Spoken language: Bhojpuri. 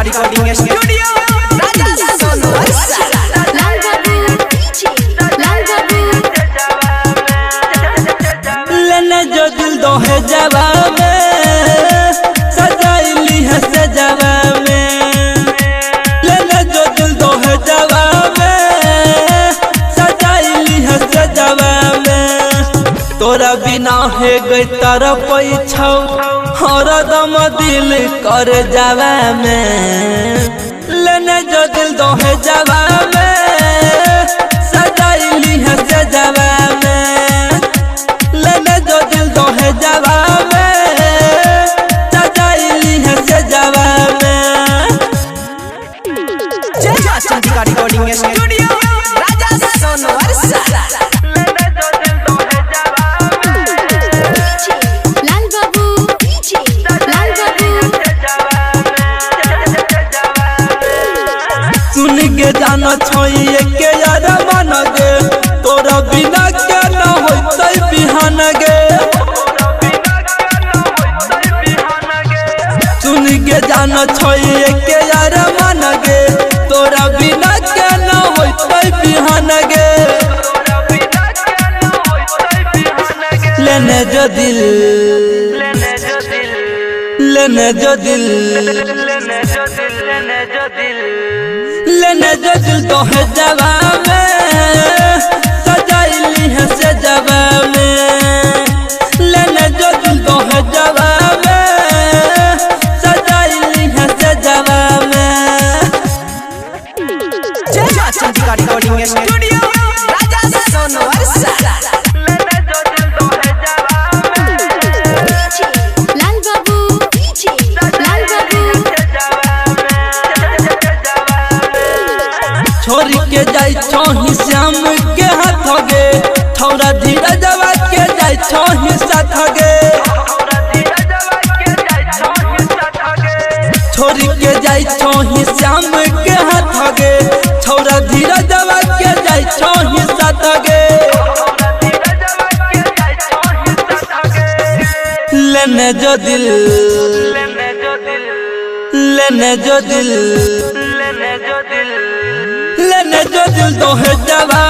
रिकॉर्डिंग स्टूडियो राजा सोनू लेने जो दिल दो है जवा में सजाइली है सजवा में। लेने जो दिल दो है जवा में सजाइली है सजवा में। तोरा बिना है गई तारा पैछौ हर दम दिल कर जावा में। लेने जो दिल दो है जवा में सजाइली है सजवा में। लेने जो दिल दो है जवा में सजाइली है सजवा में। रिकॉर्डिंग स्टूडियो राजा सोनू सुन के जाना छोइए के यार मन गे तोरा बिना के न होतै बिहान गे। सुन के जाना छोइए के यार मन गे तोरा बिना के न होतै बिहान गे। लेने जो दिल लेने जो दिल लेने जो दिल तो है जवा में सजाइली है सजवा में। लेने जो दिल तो है जवा में सजाइली है सजवा में। रिकॉर्डिंग स्टूडियो राजा सोनू छोरी के जाई छोही श्याम के हाथ गे थोड़ा धीरे जवा के जाई छोही साथ गे। छोरी के जाई छोही श्याम के हाथ गे थोड़ा धीरे जवा के जाई छोही साथ गे। लेने जो दिल लेने जो दिल लेने जो दिल दो है जवा